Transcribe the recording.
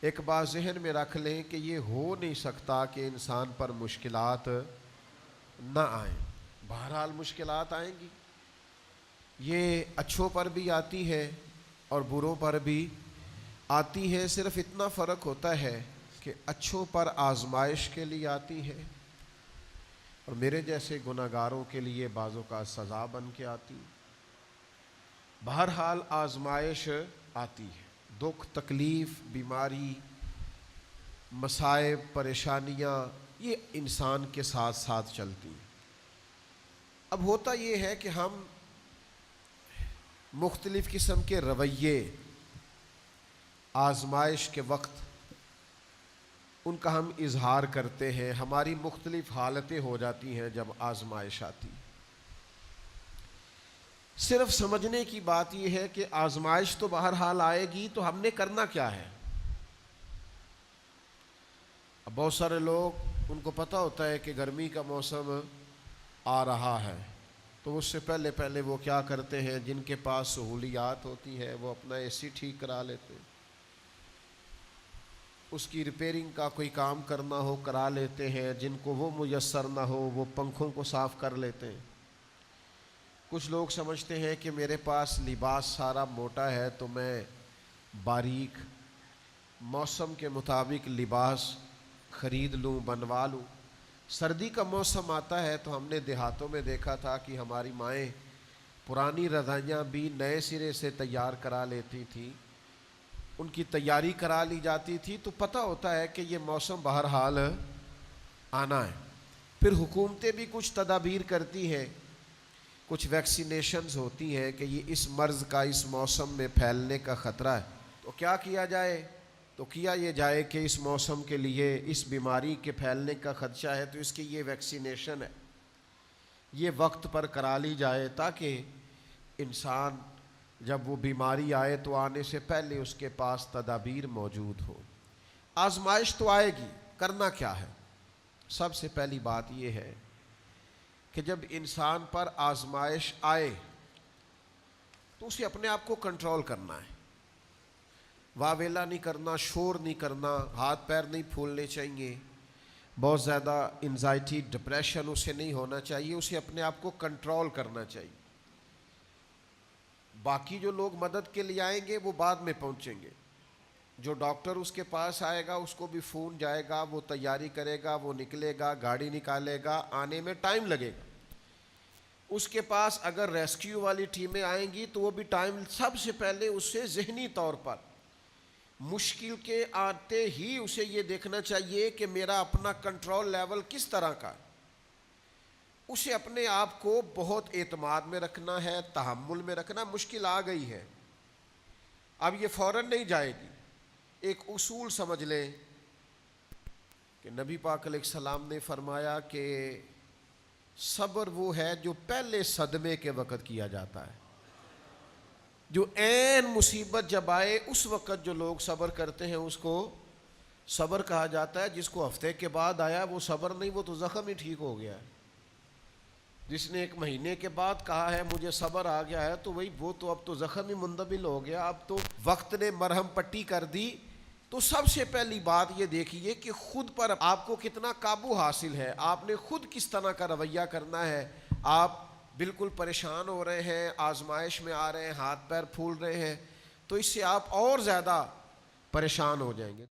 ایک بات ذہن میں رکھ لیں کہ یہ ہو نہیں سکتا کہ انسان پر مشکلات نہ آئیں۔ بہرحال مشکلات آئیں گی، یہ اچھوں پر بھی آتی ہے اور بروں پر بھی آتی ہے۔ صرف اتنا فرق ہوتا ہے کہ اچھوں پر آزمائش کے لیے آتی ہے اور میرے جیسے گناہگاروں کے لیے بعضوں کا سزا بن کے آتی۔ بہرحال آزمائش آتی ہے، دکھ، تکلیف، بیماری، مصائب، پریشانیاں یہ انسان کے ساتھ ساتھ چلتی ہیں۔ اب ہوتا یہ ہے کہ ہم مختلف قسم کے رویے آزمائش کے وقت ان کا ہم اظہار کرتے ہیں، ہماری مختلف حالتیں ہو جاتی ہیں جب آزمائش آتی۔ صرف سمجھنے کی بات یہ ہے کہ آزمائش تو بہرحال آئے گی، تو ہم نے کرنا کیا ہے؟ اب بہت سارے لوگ ان کو پتہ ہوتا ہے کہ گرمی کا موسم آ رہا ہے، تو اس سے پہلے وہ کیا کرتے ہیں؟ جن کے پاس سہولیات ہوتی ہے وہ اپنا اے سی ٹھیک کرا لیتے ہیں، اس کی ریپیرنگ کا کوئی کام کرنا ہو کرا لیتے ہیں، جن کو وہ میسر نہ ہو وہ پنکھوں کو صاف کر لیتے ہیں۔ کچھ لوگ سمجھتے ہیں کہ میرے پاس لباس سارا موٹا ہے تو میں باریک موسم کے مطابق لباس خرید لوں، بنوا لوں۔ سردی کا موسم آتا ہے تو ہم نے دیہاتوں میں دیکھا تھا کہ ہماری مائیں پرانی رضائیاں بھی نئے سرے سے تیار کرا لیتی تھیں، ان کی تیاری کرا لی جاتی تھی، تو پتہ ہوتا ہے کہ یہ موسم بہرحال آنا ہے۔ پھر حکومتیں بھی کچھ تدابیر کرتی ہیں، کچھ ویکسینیشنز ہوتی ہیں کہ یہ اس مرض کا اس موسم میں پھیلنے کا خطرہ ہے، تو کیا کیا جائے؟ تو کیا یہ جائے کہ اس موسم کے لیے اس بیماری کے پھیلنے کا خدشہ ہے تو اس کی یہ ویکسینیشن ہے، یہ وقت پر کرا لی جائے تاکہ انسان جب وہ بیماری آئے تو آنے سے پہلے اس کے پاس تدابیر موجود ہو۔ آزمائش تو آئے گی، کرنا کیا ہے؟ سب سے پہلی بات یہ ہے کہ جب انسان پر آزمائش آئے تو اسے اپنے آپ کو کنٹرول کرنا ہے، واویلا نہیں کرنا، شور نہیں کرنا، ہاتھ پیر نہیں پھولنے چاہیے، بہت زیادہ انزائٹی ڈپریشن اسے نہیں ہونا چاہیے، اسے اپنے آپ کو کنٹرول کرنا چاہیے۔ باقی جو لوگ مدد کے لیے آئیں گے وہ بعد میں پہنچیں گے، جو ڈاکٹر اس کے پاس آئے گا اس کو بھی فون جائے گا، وہ تیاری کرے گا، وہ نکلے گا، گاڑی نکالے گا، آنے میں ٹائم لگے گا۔ اس کے پاس اگر ریسکیو والی ٹیمیں آئیں گی تو وہ بھی ٹائم، سب سے پہلے اس سے ذہنی طور پر مشکل کے آتے ہی اسے یہ دیکھنا چاہیے کہ میرا اپنا کنٹرول لیول کس طرح کا ہے۔ اسے اپنے آپ کو بہت اعتماد میں رکھنا ہے، تحمل میں رکھنا۔ مشکل آ گئی ہے، اب یہ فوراً نہیں جائے گی۔ ایک اصول سمجھ لیں کہ نبی پاک علیہ السلام نے فرمایا کہ صبر وہ ہے جو پہلے صدمے کے وقت کیا جاتا ہے، جو عین مصیبت جب آئے اس وقت جو لوگ صبر کرتے ہیں اس کو صبر کہا جاتا ہے۔ جس کو ہفتے کے بعد آیا وہ صبر نہیں، وہ تو زخم ہی ٹھیک ہو گیا ہے۔ جس نے 1 مہینے کے بعد کہا ہے مجھے صبر آ گیا ہے، تو وہ تو اب تو زخم ہی مندمل ہو گیا، اب تو وقت نے مرہم پٹی کر دی۔ تو سب سے پہلی بات یہ دیکھیے کہ خود پر آپ کو کتنا قابو حاصل ہے، آپ نے خود کس طرح کا رویہ کرنا ہے۔ آپ بالکل پریشان ہو رہے ہیں، آزمائش میں آ رہے ہیں، ہاتھ پیر پھول رہے ہیں، تو اس سے آپ اور زیادہ پریشان ہو جائیں گے۔